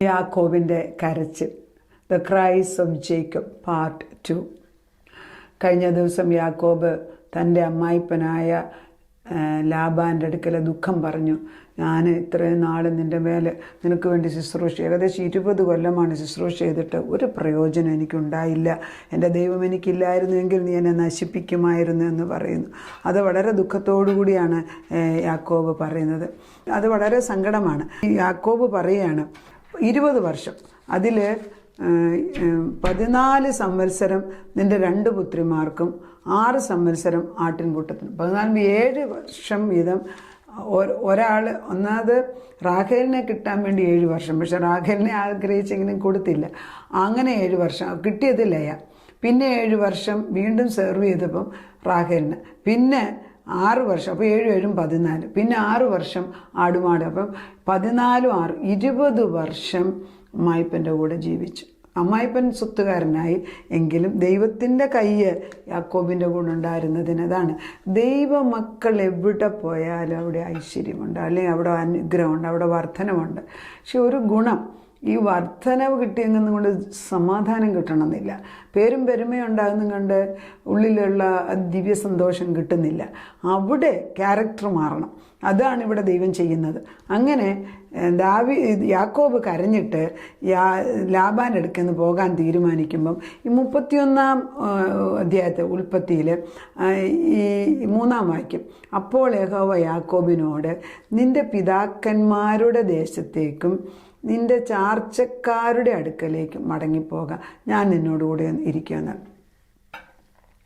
യാക്കോബിൻ്റെ കരച്ചിൽ, the cries of Jacob part 2. കഴിഞ്ഞ ദിവസം യാക്കോബ് തൻ്റെ അമ്മായിപ്പനായ ലാബാൻ്റെ അടുക്കലെ ദുഃഖം പറഞ്ഞു. ഞാൻ ഇത്രയും നാൾ നിൻ്റെ മേലെ നിനക്ക് വേണ്ടി ശുശ്രൂഷ, ഏകദേശം 20 കൊല്ലമാണ് ശുശ്രൂഷ ചെയ്തിട്ട് ഒരു പ്രയോജനം എനിക്കുണ്ടായില്ല. എൻ്റെ ദൈവം എനിക്കില്ലായിരുന്നുവെങ്കിൽ നീ എന്നെ നശിപ്പിക്കുമായിരുന്നു എന്ന് പറയുന്നു. അത് വളരെ ദുഃഖത്തോടു കൂടിയാണ് യാക്കോബ് പറയുന്നത്. അത് വളരെ സങ്കടമാണ്. യാക്കോബ് പറയുകയാണ് 20 വർഷം, അതിൽ 14 സംവത്സരം നിൻ്റെ 2 പുത്രിമാർക്കും 6 സംവത്സരം ആട്ടിൻകൂട്ടത്തിനും, 7 വർഷം വീതം ഒരാൾ. ഒന്നാമത് റാഖേലിനെ കിട്ടാൻ വേണ്ടി 7 വർഷം, പക്ഷെ റാഖേലിനെ ആഗ്രഹിച്ചെങ്കിലും കൊടുത്തില്ല. അങ്ങനെ 7 വർഷം കിട്ടിയത് ലയ. പിന്നെ 7 വർഷം വീണ്ടും സെർവ് ചെയ്തപ്പം റാഖേലിന്. പിന്നെ 6 വർഷം, അപ്പോൾ 7 7 14, പിന്നെ 6 വർഷം ആടുമാട്. അപ്പം 14 6 20 വർഷം അമ്മായിപ്പൻ്റെ കൂടെ ജീവിച്ചു. അമ്മായിപ്പൻ സ്വത്തുകാരനായി, എങ്കിലും ദൈവത്തിൻ്റെ കയ്യ് യാക്കോബിൻ്റെ കൂടെ ഉണ്ടായിരുന്നതിന്. അതാണ് ദൈവമക്കൾ എവിടെ പോയാലും അവിടെ ഐശ്വര്യമുണ്ട്, അല്ലെങ്കിൽ അവിടെ അനുഗ്രഹമുണ്ട്, അവിടെ വർധനമുണ്ട്. പക്ഷെ ഒരു ഗുണം, ഈ വർധനവ് കിട്ടിയെന്നും കൊണ്ട് സമാധാനം കിട്ടണമെന്നില്ല. പേരും പെരുമയും ഉണ്ടാകുന്ന കണ്ട് ഉള്ളിലുള്ള ദിവ്യ സന്തോഷം കിട്ടുന്നില്ല. അവിടെ ക്യാരക്ടർ മാറണം. അതാണ് ഇവിടെ ദൈവം ചെയ്യുന്നത്. അങ്ങനെ യാക്കോബ് കരഞ്ഞിട്ട് ലാബാൻ്റെ അടുക്കൽ പോകാൻ തീരുമാനിക്കുമ്പം ഈ 31-ാം അധ്യായത്തെ ഉൽപ്പത്തിയിൽ ഈ 3-ാം വാക്യം, അപ്പോൾ യഹോവ യാക്കോബിനോട് നിൻ്റെ പിതാക്കന്മാരുടെ ദേശത്തേക്കും നിൻ്റെ ചാർച്ചക്കാരുടെ അടുക്കലേക്കും മടങ്ങിപ്പോകാം, ഞാൻ നിന്നോടുകൂടെ ഇരിക്കുമെന്നാണ്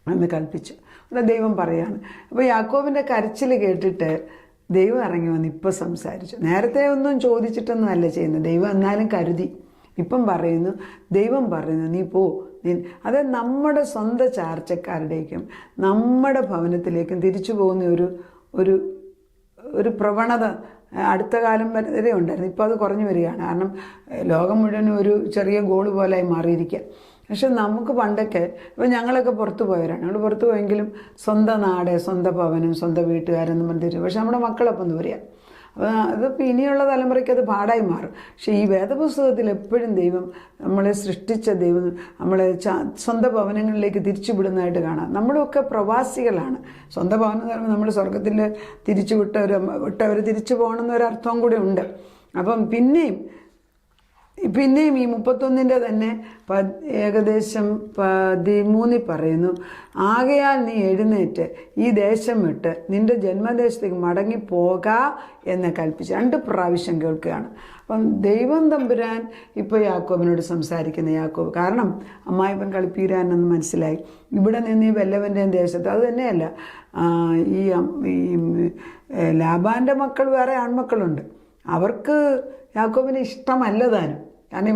എന്ന് കൽപ്പിച്ചു. അവിടെ ദൈവം പറയാണ്. അപ്പോൾ യാക്കോബിൻ്റെ കരച്ചിൽ കേട്ടിട്ട് ദൈവം ഇറങ്ങി വന്ന് ഇപ്പം സംസാരിച്ചു. നേരത്തെ ഒന്നും ചോദിച്ചിട്ടൊന്നും അല്ല ചെയ്യുന്നത്. ദൈവം എന്നാലും കരുതി. ഇപ്പം പറയുന്നു, ദൈവം പറയുന്നു, നീ പോ. അത് നമ്മുടെ സ്വന്തം ചാർച്ചക്കാരുടേക്കും നമ്മുടെ ഭവനത്തിലേക്കും തിരിച്ചു പോകുന്ന ഒരു പ്രവണത അടുത്ത കാലം വരെ ഉണ്ടായിരുന്നു. ഇപ്പോൾ അത് കുറഞ്ഞു വരികയാണ്. കാരണം ലോകം മുഴുവനും ഒരു ചെറിയ ഗോൾ പോലെയായി മാറിയിരിക്കുക. പക്ഷെ നമുക്ക് പണ്ടൊക്കെ, ഇപ്പോൾ ഞങ്ങളൊക്കെ പുറത്തു പോയവരാണ്. ഞങ്ങൾ പുറത്തു പോയെങ്കിലും സ്വന്തം നാട്, സ്വന്തം ഭവനം, സ്വന്തം വീട്ടുകാരെന്ന് പറഞ്ഞിട്ട്, പക്ഷെ നമ്മുടെ മക്കളൊപ്പം ദൂരെയാ. അപ്പോൾ അതിപ്പോൾ ഇനിയുള്ള തലമുറയ്ക്ക് അത് പാടായി മാറും. പക്ഷേ ഈ വേദപുസ്തകത്തിൽ എപ്പോഴും ദൈവം, നമ്മളെ സൃഷ്ടിച്ച ദൈവം നമ്മളെ സ്വന്തം ഭവനങ്ങളിലേക്ക് തിരിച്ചുവിടുന്നതായിട്ട് കാണാം. നമ്മളൊക്കെ പ്രവാസികളാണ്. സ്വന്തം ഭവനം എന്ന് പറയുമ്പോൾ നമ്മൾ സ്വർഗത്തിൽ വിട്ടവർ തിരിച്ചു പോകണമെന്നൊരർത്ഥവും കൂടി ഉണ്ട്. അപ്പം പിന്നെയും ഈ 31-ൻ്റെ തന്നെ ഏകദേശം 13 പറയുന്നു, ആകയാൽ നീ എഴുന്നേറ്റ് ഈ ദേശം വിട്ട് നിൻ്റെ ജന്മദേശത്തേക്ക് മടങ്ങിപ്പോക എന്ന് കൽപ്പിച്ച് 2 പ്രാവശ്യം കേൾക്കുകയാണ്. അപ്പം ദൈവം തമ്പുരാൻ ഇപ്പോൾ യാക്കോബിനോട് സംസാരിക്കുന്ന യാക്കോബ്, കാരണം അമ്മായിപ്പൻ കളിപ്പീരാനെന്ന് മനസ്സിലായി. ഇവിടെ നിന്ന് ഈ വല്ലവൻ്റെയും ദേശത്ത്, അത് തന്നെയല്ല, ഈ ലാബാൻ്റെ മക്കൾ വേറെ ആൺമക്കളുണ്ട്. അവർക്ക് യാക്കോബിന് ഇഷ്ടമല്ല താനും. കാരണം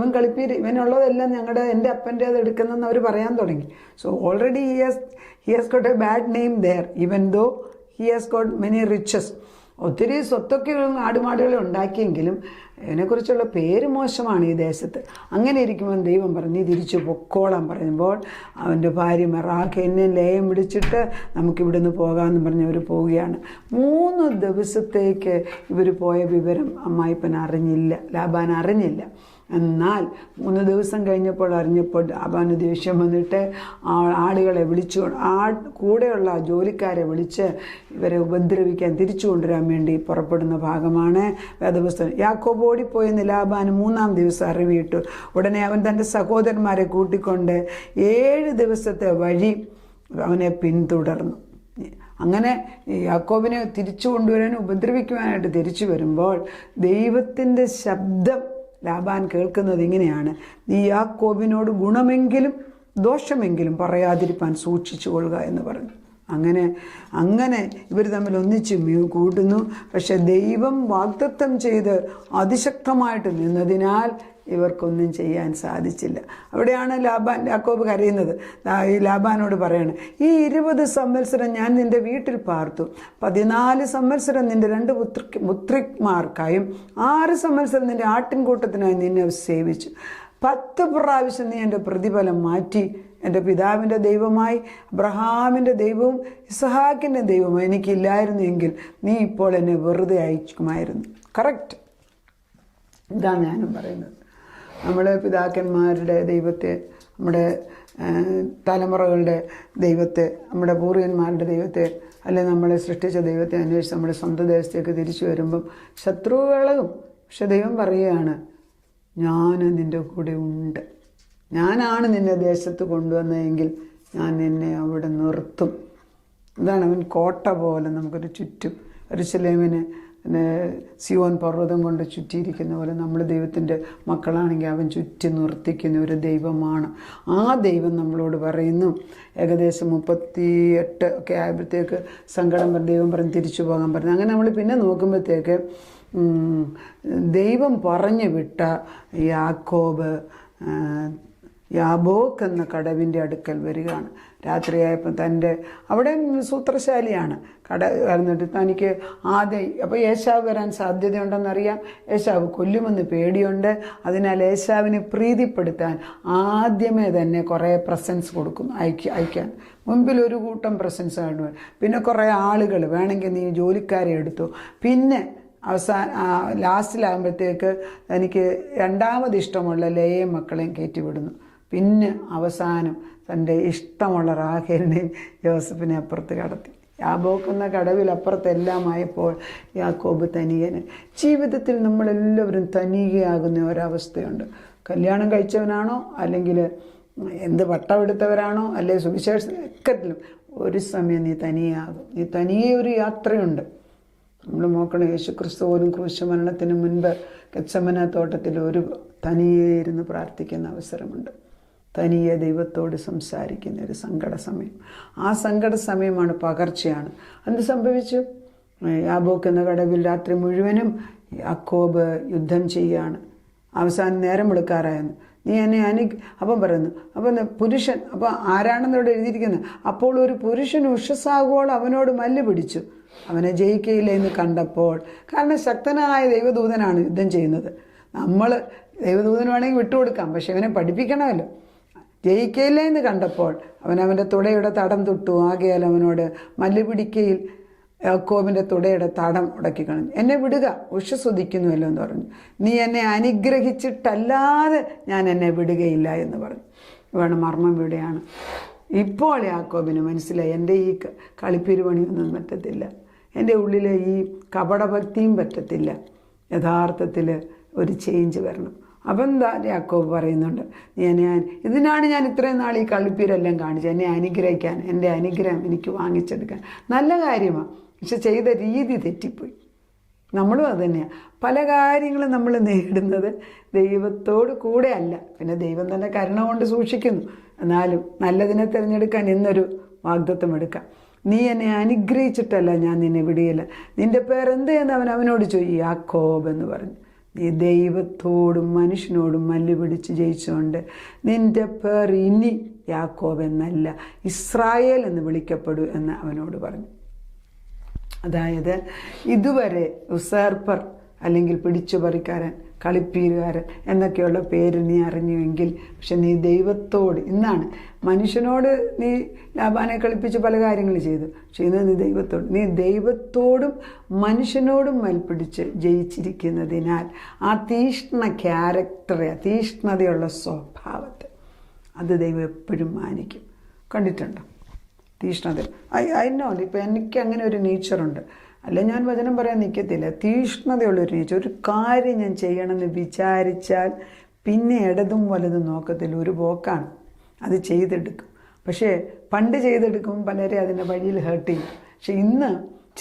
ഇവനുള്ളതെല്ലാം എൻ്റെ അപ്പൻ്റേത് എടുക്കുന്നതെന്ന് അവർ പറയാൻ തുടങ്ങി. So already he has got a bad name there, even though he has got many riches. ഒത്തിരി സ്വത്തൊക്കെ ആടുമാടുകളെ ഉണ്ടാക്കിയെങ്കിലും ഇതിനെക്കുറിച്ചുള്ള പേര് മോശമാണ് ഈ ദേശത്ത്. അങ്ങനെ ഇരിക്കുമ്പോൾ ദൈവം പറഞ്ഞു, തിരിച്ചു പൊക്കോളാൻ പറയുമ്പോൾ അവൻ്റെ ഭാര്യ റാഖേലിനെ ലയം പിടിച്ചിട്ട് നമുക്കിവിടുന്ന് പോകാമെന്ന് പറഞ്ഞ് അവർ പോവുകയാണ്. 3 ദിവസത്തേക്ക് ഇവർ പോയ വിവരം അമ്മായിപ്പൻ അറിഞ്ഞില്ല, ലാബാൻ അറിഞ്ഞില്ല. എന്നാൽ 3 ദിവസം കഴിഞ്ഞപ്പോൾ അറിഞ്ഞപ്പോൾ ലാബാന് ദേഷ്യം വന്നിട്ട് ആളുകളെ വിളിച്ചു, കൂടെയുള്ള ജോലിക്കാരെ വിളിച്ച് ഇവരെ ഉപദ്രവിക്കാൻ, തിരിച്ചു കൊണ്ടുവരാൻ വേണ്ടി പുറപ്പെടുന്ന ഭാഗമാണ് വേദപുസ്തകം. യാക്കോബ് ഓടിപ്പോയെന്ന് ലാബാന് 3-ാം ദിവസം അറിവിട്ടു. ഉടനെ അവൻ തൻ്റെ സഹോദരന്മാരെ കൂട്ടിക്കൊണ്ട് 7 ദിവസത്തെ വഴി അവനെ പിന്തുടർന്നു. അങ്ങനെ യാക്കോബിനെ തിരിച്ചു കൊണ്ടുവരാൻ, ഉപദ്രവിക്കുവാനായിട്ട് തിരിച്ചു വരുമ്പോൾ ദൈവത്തിൻ്റെ ശബ്ദം ലാബാൻ കേൾക്കുന്നത് ഇങ്ങനെയാണ്, നീ യാക്കോബിനോട് ഗുണമെങ്കിലും ദോഷമെങ്കിലും പറയാതിരിപ്പാൻ സൂക്ഷിച്ചു കൊള്ളുക എന്ന് പറഞ്ഞു. അങ്ങനെ ഇവർ തമ്മിൽ ഒന്നിച്ച് കൂട്ടുന്നു. പക്ഷെ ദൈവം വാഗ്ദത്തം ചെയ്ത് അതിശക്തമായിട്ട് നിന്നതിനാൽ ഇവർക്കൊന്നും ചെയ്യാൻ സാധിച്ചില്ല. അവിടെയാണ് യാക്കോബ് കരയുന്നത്. ഈ ലാബാനോട് പറയാണ്, ഈ 20 സംവത്സരം ഞാൻ നിൻ്റെ വീട്ടിൽ പാർത്തു, 14 സംവത്സരം നിൻ്റെ 2 പുത്രിമാർക്കായും 6 സംവത്സരം നിൻ്റെ ആട്ടിൻകൂട്ടത്തിനായി നിന്നെ സേവിച്ചു. 10 പ്രാവശ്യം നീ എൻ്റെ പ്രതിഫലം മാറ്റി എൻ്റെ പിതാവിൻ്റെ ദൈവമായി അബ്രഹാമിൻ്റെ ദൈവവും ഇസ്ഹാക്കിൻ്റെ ദൈവവും എനിക്കില്ലായിരുന്നു എങ്കിൽ നീ ഇപ്പോൾ എന്നെ വെറുതെ അയക്കുമായിരുന്നു. കറക്റ്റ്. ഇതാണ് ഞാനും പറയുന്നത്. നമ്മൾ പിതാക്കന്മാരുടെ ദൈവത്തെ, നമ്മുടെ തലമുറകളുടെ ദൈവത്തെ, നമ്മുടെ പൂർവ്വന്മാരുടെ ദൈവത്തെ, അല്ലെങ്കിൽ നമ്മളെ സൃഷ്ടിച്ച ദൈവത്തെ അന്വേഷിച്ച് നമ്മുടെ സ്വന്തം ദേശത്തേക്ക് തിരിച്ചു വരുമ്പം ശത്രുക്കളും. പക്ഷെ ദൈവം പറയുകയാണ്, ഞാൻ നിൻ്റെ കൂടെ ഉണ്ട്, ഞാനാണ് നിന്നെ ദേശത്ത് കൊണ്ടുവന്നതെങ്കിൽ ഞാൻ നിന്നെ അവിടെ നിർത്തും. ഇതാണ് അവൻ കോട്ട പോലെ നമുക്കൊരു ചുറ്റും, യെരൂശലേമിനെ സിയോൻ പർവ്വതം കൊണ്ട് ചുറ്റിയിരിക്കുന്ന പോലെ നമ്മൾ ദൈവത്തിൻ്റെ മക്കളാണെങ്കിൽ അവൻ ചുറ്റി നിർത്തിക്കുന്ന ഒരു ദൈവമാണ്. ആ ദൈവം നമ്മളോട് പറയുന്നു. ഏകദേശം 38 ഒക്കെ ആയപ്പോഴത്തേക്ക് സങ്കടം പറഞ്ഞ് ദൈവം പറഞ്ഞ് തിരിച്ചു പോകാൻ പറഞ്ഞു. അങ്ങനെ നമ്മൾ പിന്നെ നോക്കുമ്പോഴത്തേക്ക് ദൈവം പറഞ്ഞു വിട്ട യാക്കോബ് യാബോക്ക് എന്ന കടവിൻ്റെ അടുക്കൽ വരികയാണ്. രാത്രിയായപ്പോൾ അവിടെ സൂത്രശാലിയാണ് എന്നിട്ട് തനിക്ക് അപ്പോൾ ഏശാവ് വരാൻ സാധ്യതയുണ്ടെന്നറിയാം. ഏശാവ് കൊല്ലുമെന്ന് പേടിയുണ്ട്. അതിനാൽ ഏശാവിനെ പ്രീതിപ്പെടുത്താൻ ആദ്യമേ തന്നെ കുറേ പ്രസൻസ് കൊടുക്കുന്നു, അയക്കാൻ. മുൻപിൽ ഒരു കൂട്ടം പ്രസൻസ് കാണുക, പിന്നെ കുറേ ആളുകൾ, വേണമെങ്കിൽ നീ ജോലിക്കാരെ എടുത്തു. പിന്നെ ലാസ്റ്റിലാകുമ്പോഴത്തേക്ക് എനിക്ക് രണ്ടാമത് ഇഷ്ടമുള്ള ലേയും മക്കളെയും കയറ്റിവിടുന്നു. പിന്നെ അവസാനം തൻ്റെ ഇഷ്ടമുള്ള റാഹേലിനെയും യോസഫിനെ അപ്പുറത്ത് കടത്തി. യാബോക്കുന്ന കടവിൽ അപ്പുറത്തെല്ലാമായപ്പോൾ യാക്കോബ് തനിയന്. ജീവിതത്തിൽ നമ്മളെല്ലാവരും തനികയാകുന്ന ഒരവസ്ഥയുണ്ട്. കല്യാണം കഴിച്ചവനാണോ, അല്ലെങ്കിൽ എന്ത് പട്ടമെടുത്തവരാണോ, അല്ലെങ്കിൽ സുവിശേഷത്തിലും ഒരു സമയം നീ തനിയാകും. നീ തനിയെ ഒരു യാത്രയുണ്ട്. നമ്മൾ നോക്കണം, യേശുക്രിസ്തു പോലും ക്രൂശമരണത്തിന് മുൻപ് ഗെത്സമന തോട്ടത്തിൽ ഒരു തനിയെ ഇരുന്ന് പ്രാർത്ഥിക്കുന്ന അവസരമുണ്ട്. തനിയെ ദൈവത്തോട് സംസാരിക്കുന്ന ഒരു സങ്കട സമയം. ആ സങ്കട സമയമാണ്, പകർച്ചയാണ്. എന്ത് സംഭവിച്ചു? യാബോക്ക് എന്ന കടവിൽ രാത്രി മുഴുവനും യാക്കോബ് യുദ്ധം ചെയ്യുകയാണ്. അവസാനം നേരം വെളുക്കാറായെന്ന്. നീ എന്നെ അപ്പം പറയുന്നു. അപ്പം പുരുഷൻ, അപ്പം ആരാണെന്നോട് എഴുതിയിരിക്കുന്നത്, അപ്പോൾ ഒരു പുരുഷൻ ഉഷസ്സാകുമ്പോൾ അവനോട് മല്ല് പിടിച്ചു, അവനെ ജയിക്കയില്ല എന്ന് കണ്ടപ്പോൾ. കാരണം ശക്തനായ ദൈവദൂതനാണ് യുദ്ധം ചെയ്യുന്നത്. നമ്മൾ ദൈവദൂതന് വേണമെങ്കിൽ വിട്ടുകൊടുക്കാം, പക്ഷെ അവനെ പഠിപ്പിക്കണമല്ലോ. ജയിക്കയില്ല എന്ന് കണ്ടപ്പോൾ അവൻ്റെ തുടയുടെ തടം തൊട്ടു. ആകയാൽ അവനോട് മല്ല് പിടിക്കയിൽ യാക്കോബിൻ്റെ തുടയുടെ തടം ഉടക്കി കളഞ്ഞു. എന്നെ വിടുക, ഉഷസ്സുദിക്കുന്നുവല്ലോ എന്ന് പറഞ്ഞു. നീ എന്നെ അനുഗ്രഹിച്ചിട്ടല്ലാതെ ഞാൻ എന്നെ വിടുകയില്ല എന്ന് പറഞ്ഞു. വേണം മർമ്മം ഇവിടെയാണ്. ഇപ്പോൾ യാക്കോബിന് മനസ്സിലായി, എൻ്റെ ഈ കളിപ്പിരുപണിയൊന്നും പറ്റത്തില്ല, എൻ്റെ ഉള്ളിലെ ഈ കപടഭക്തിയും പറ്റത്തില്ല, യഥാർത്ഥത്തിൽ ഒരു ചേഞ്ച് വരണം. അപ്പം എന്താ യാക്കോബ് പറയുന്നുണ്ട്, ഇതിനാണ് ഞാൻ ഇത്രയും നാൾ ഈ കളിപ്പീരെല്ലാം കാണിച്ചത്, എന്നെ അനുഗ്രഹിക്കാൻ, എൻ്റെ അനുഗ്രഹം എനിക്ക് വാങ്ങിച്ചെടുക്കാൻ. നല്ല കാര്യമാണ്, പക്ഷെ ചെയ്ത രീതി തെറ്റിപ്പോയി. നമ്മളും അത് തന്നെയാണ്. പല കാര്യങ്ങളും നമ്മൾ നേടുന്നത് ദൈവത്തോട് കൂടെ അല്ല. പിന്നെ ദൈവം തന്നെ കരുണ കൊണ്ട് സൂക്ഷിക്കുന്നു. എന്നാലും നല്ലതിനെ തിരഞ്ഞെടുക്കാൻ ഇന്നൊരു വാഗ്ദത്തം എടുക്കാം. നീ എന്നെ അനുഗ്രഹിച്ചിട്ടല്ല ഞാൻ നിന്നെ വിടുകയില്ല. നിൻ്റെ പേരെന്ത് എന്ന് അവനോട് ചോദിച്ചു. യാക്കോബ് എന്ന് പറഞ്ഞു. നീ ദൈവത്തോടും മനുഷ്യനോടും മല്ല് പിടിച്ച് ജയിച്ചുകൊണ്ട് നിൻ്റെ പേർ ഇനി യാക്കോബ് എന്നല്ല ഇസ്രായേൽ എന്ന് വിളിക്കപ്പെടൂ എന്ന് അവനോട് പറഞ്ഞു. അതായത് ഇതുവരെ ഉസേർപ്പർ അല്ലെങ്കിൽ പിടിച്ചുപറിക്കാരൻ, കളിപ്പീരുകാരൻ എന്നൊക്കെയുള്ള പേര് നീ അറിഞ്ഞുവെങ്കിൽ, പക്ഷെ നീ ദൈവത്തോട്, ഇന്നാണ് മനുഷ്യനോട് നീ ലാബാനെ കളിപ്പിച്ച് പല കാര്യങ്ങൾ ചെയ്തു, പക്ഷെ ഇന്ന് നീ ദൈവത്തോടും മനുഷ്യനോടും മൽപ്പിടിച്ച് ജയിച്ചിരിക്കുന്നതിനാൽ ആ തീഷ്ണ ക്യാരക്ടറെ, തീഷ്ണതയുള്ള സ്വഭാവത്തെ അത് ദൈവം എപ്പോഴും മാനിക്കും. കണ്ടിട്ടുണ്ടോ തീഷ്ണത? ഐ നോ, ഇപ്പം എനിക്ക് അങ്ങനെ ഒരു നേച്ചറുണ്ട്. അല്ല, ഞാൻ വചനം പറയാൻ നിൽക്കത്തില്ല. തീഷ്ണതയുള്ളൊരു നേച്ചർ. ഒരു കാര്യം ഞാൻ ചെയ്യണമെന്ന് വിചാരിച്ചാൽ പിന്നെ ഇടതും വലതും നോക്കത്തില്ല, ഒരു പോക്കാണ്, അത് ചെയ്തെടുക്കും. പക്ഷേ പണ്ട് ചെയ്തെടുക്കുമ്പോൾ പലരെ അതിൻ്റെ വഴിയിൽ ഹേർട്ട് ചെയ്യും. പക്ഷെ ഇന്ന്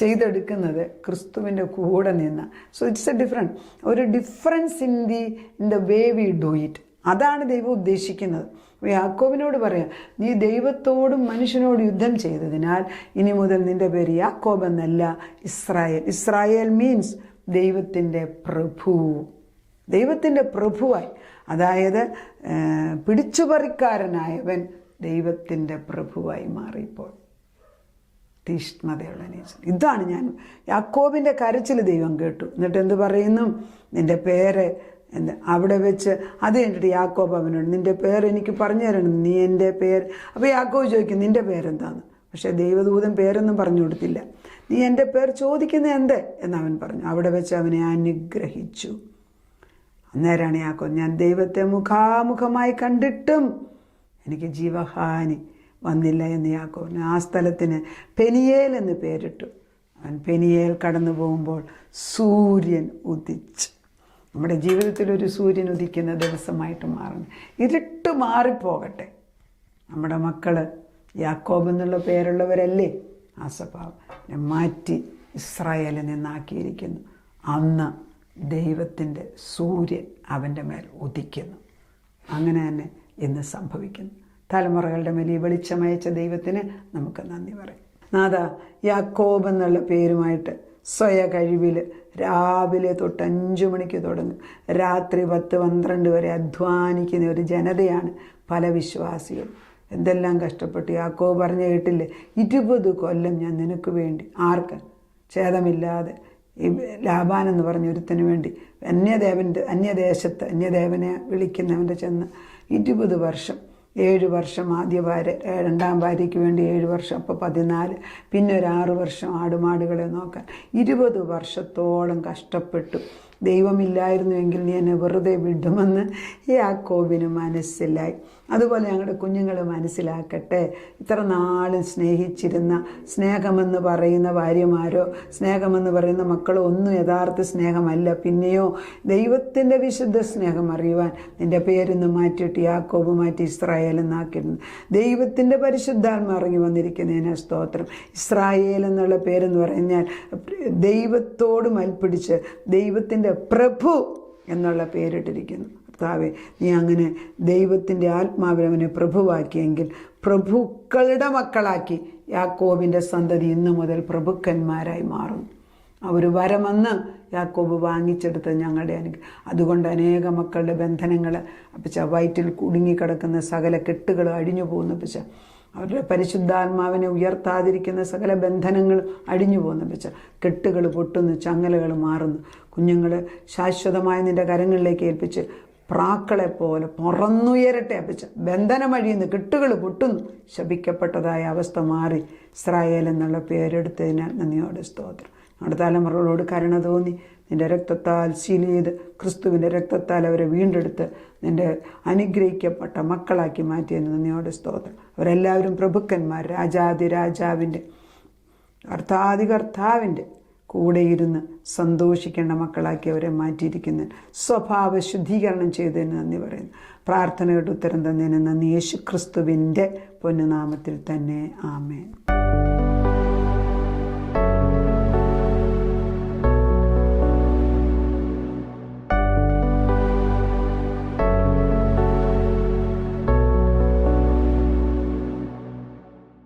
ചെയ്തെടുക്കുന്നത് ക്രിസ്തുവിൻ്റെ കൂടെ നിന്ന്. സോ ഇറ്റ്സ് ഒരു difference in the way we do it. അതാണ് ദൈവം ഉദ്ദേശിക്കുന്നത്. യാക്കോബിനോട് പറയാം, നീ ദൈവത്തോടും മനുഷ്യനോടും യുദ്ധം ചെയ്തതിനാൽ ഇനി മുതൽ നിൻ്റെ പേര് യാക്കോബ് എന്നല്ല ഇസ്രായേൽ. ഇസ്രായേൽ മീൻസ് ദൈവത്തിൻ്റെ പ്രഭു, ദൈവത്തിൻ്റെ പ്രഭുവായി. അതായത് പിടിച്ചുപറിക്കാരനായവൻ ദൈവത്തിൻ്റെ പ്രഭുവായി മാറിയപ്പോൾ തീഷ്ണതയുള്ള നേച്ചർ. ഇതാണ് ഞാൻ യാക്കോബിൻ്റെ കരച്ചിൽ ദൈവം കേട്ടു. എന്നിട്ട് എന്ത് പറയുന്നു? നിൻ്റെ പേര് അവിടെ വെച്ച് അത് കഴിഞ്ഞിട്ട് യാക്കോബ് അവനോട്, നിൻ്റെ പേര് എനിക്ക് പറഞ്ഞു തരണം, നീ എൻ്റെ പേര്. അപ്പോൾ യാക്കോബ് ചോദിക്കും, നിൻ്റെ പേരെന്താന്ന്. പക്ഷേ ദൈവദൂതൻ പേരൊന്നും പറഞ്ഞു കൊടുത്തില്ല. നീ എൻ്റെ പേര് ചോദിക്കുന്നത് എന്ത് എന്നവൻ പറഞ്ഞു. അവിടെ വെച്ച് അവനെ അനുഗ്രഹിച്ചു. അന്നേരമാണ് യാക്കോബ്, ഞാൻ ദൈവത്തെ മുഖാമുഖമായി കണ്ടിട്ടും എനിക്ക് ജീവഹാനി വന്നില്ല എന്ന് യാക്കോബിന് ആ സ്ഥലത്തിന് പെനിയേൽ എന്ന് പേരിട്ടു. അവൻ പെനിയേൽ കടന്നു പോകുമ്പോൾ സൂര്യൻ ഉദിച്ചു. നമ്മുടെ ജീവിതത്തിൽ ഒരു സൂര്യൻ ഉദിക്കുന്ന ദിവസമായിട്ട് മാറണം. ഇരുട്ട് മാറിപ്പോകട്ടെ. നമ്മുടെ മക്കൾ യാക്കോബ് എന്നുള്ള പേരുള്ളവരല്ലേ? ആ സ്വഭാവം മാറ്റി ഇസ്രായേലിൽ നിന്നാക്കിയിരിക്കുന്നു. അന്ന് ദൈവത്തിൻ്റെ സൂര്യൻ അവൻ്റെ മേൽ ഉദിക്കുന്നു. അങ്ങനെ തന്നെ ഇന്ന് സംഭവിക്കുന്നു. തലമുറകളുടെ മേൽ ഈ വെളിച്ചമയച്ച ദൈവത്തിന് നമുക്ക് നന്ദി പറയും. നാഥ, യാക്കോബ് എന്നുള്ള പേരുമായിട്ട് സ്വയ കഴിവിൽ രാവിലെ തൊട്ട് 5 മണിക്ക് തുടങ്ങും, രാത്രി 10-12 വരെ അധ്വാനിക്കുന്ന ഒരു ജനതയാണ് പല വിശ്വാസികൾ. എന്തെല്ലാം കഷ്ടപ്പെട്ടു. യാക്കോബ് പറഞ്ഞു കേട്ടില്ലേ, 20 കൊല്ലം ഞാൻ നിനക്ക് വേണ്ടി, ആർക്ക് ഛേദമില്ലാതെ, ഈ ലാബാൻ എന്ന് പറഞ്ഞ ഒരുത്തിന് വേണ്ടി അന്യദേശത്ത് അന്യദേവനെ വിളിക്കുന്നവൻ്റെ ചെന്ന് 20 വർഷം, 7 വർഷം ആദ്യ ഭാര്യ, 2ാം ഭാര്യയ്ക്ക് വേണ്ടി 7 വർഷം, അപ്പോൾ 14, പിന്നെ ഒരു 6 വർഷം ആടുമാടുകളെ നോക്കാൻ. 20 വർഷത്തോളം കഷ്ടപ്പെട്ടു. ദൈവമില്ലായിരുന്നുവെങ്കിൽ നീ എന്നെ വെറുതെ വിടുമെന്ന് യാക്കോബിന് മനസ്സിലായി. അതുപോലെ ഞങ്ങളുടെ കുഞ്ഞുങ്ങൾ മനസ്സിലാക്കട്ടെ. ഇത്ര നാളും സ്നേഹിച്ചിരുന്ന, സ്നേഹമെന്ന് പറയുന്ന ഭാര്യമാരോ സ്നേഹമെന്ന് പറയുന്ന മക്കളോ ഒന്നും യഥാർത്ഥ സ്നേഹമല്ല. പിന്നെയോ ദൈവത്തിൻ്റെ വിശുദ്ധ സ്നേഹം അറിയുവാൻ നിൻ്റെ പേരിന്ന് മാറ്റിയിട്ട് യാക്കോബ് മാറ്റി ഇസ്രായേൽ എന്നാക്കിയിരുന്നു. ദൈവത്തിൻ്റെ പരിശുദ്ധാത്മ ഇറങ്ങി വന്നിരിക്കുന്നതിന് സ്തോത്രം. ഇസ്രായേൽ എന്നുള്ള പേരെന്ന് പറഞ്ഞാൽ ദൈവത്തോട് മൽപ്പിടിച്ച് ദൈവത്തിൻ്റെ പ്രഭു എന്നുള്ള പേരിട്ടിരിക്കുന്നു. കർത്താവേ, നീ അങ്ങനെ ദൈവത്തിൻ്റെ ആത്മാവിനെ പ്രഭുവാക്കിയെങ്കിൽ പ്രഭുക്കളുടെ മക്കളാക്കി യാക്കോബിൻ്റെ സന്തതി ഇന്നു മുതൽ പ്രഭുക്കന്മാരായി മാറും. ഒരു വരമെന്ന് യാക്കോബ് വാങ്ങിച്ചെടുത്തത് ഞങ്ങളുടെ അതുകൊണ്ട് അനേക മക്കളുടെ ബന്ധനങ്ങൾ അപ്പച്ച, വയറ്റിൽ കുടുങ്ങിക്കിടക്കുന്ന സകല കെട്ടുകൾ അഴിഞ്ഞു പോകുന്നു അപ്പച്ച. അവരുടെ പരിശുദ്ധാത്മാവിനെ ഉയർത്താതിരിക്കുന്ന സകല ബന്ധനങ്ങൾ അടിഞ്ഞു പോകുന്നു അപ്പച്ച. കെട്ടുകൾ പൊട്ടുന്നു, ചങ്ങലകൾ മാറുന്നു. കുഞ്ഞുങ്ങൾ ശാശ്വതമായി നിൻ്റെ കരങ്ങളിലേക്ക് ഏൽപ്പിച്ച് പ്രാക്കളെപ്പോലെ പറന്നുയരട്ടെ അപ്പച്ച. ബന്ധനം അഴിയുന്നു, കെട്ടുകൾ പൊട്ടുന്നു. ശപിക്കപ്പെട്ടതായ അവസ്ഥ മാറി ഇസ്രായേൽ എന്നുള്ള പേരെടുത്തതിനാൽ നന്ദിയോടെ സ്തോത്രം. നമ്മുടെ തലമുറകളോട് കരുണ തോന്നി നിൻ്റെ രക്തത്താൽ സീൽ ചെയ്ത് ക്രിസ്തുവിൻ്റെ രക്തത്താൽ അവരെ വീണ്ടെടുത്ത് നിൻ്റെ അനുഗ്രഹിക്കപ്പെട്ട മക്കളാക്കി മാറ്റിയതിന് നന്ദിയോടെ സ്തോത്രം. അവരെല്ലാവരും പ്രഭുക്കന്മാർ, രാജാതിരാജാവിൻ്റെ കർത്താതികർത്താവിൻ്റെ കൂടെ ഇരുന്ന് സന്തോഷിക്കേണ്ട മക്കളാക്കി അവരെ മാറ്റിയിരിക്കുന്നതിന്, സ്വഭാവ ശുദ്ധീകരണം ചെയ്തതിന് നന്ദി പറയുന്നു. പ്രാർത്ഥനയുടെ ഉത്തരം തന്നതിന് നന്ദി. യേശു ക്രിസ്തുവിൻ്റെ പൊന്നുനാമത്തിൽ തന്നെ. ആമേൻ.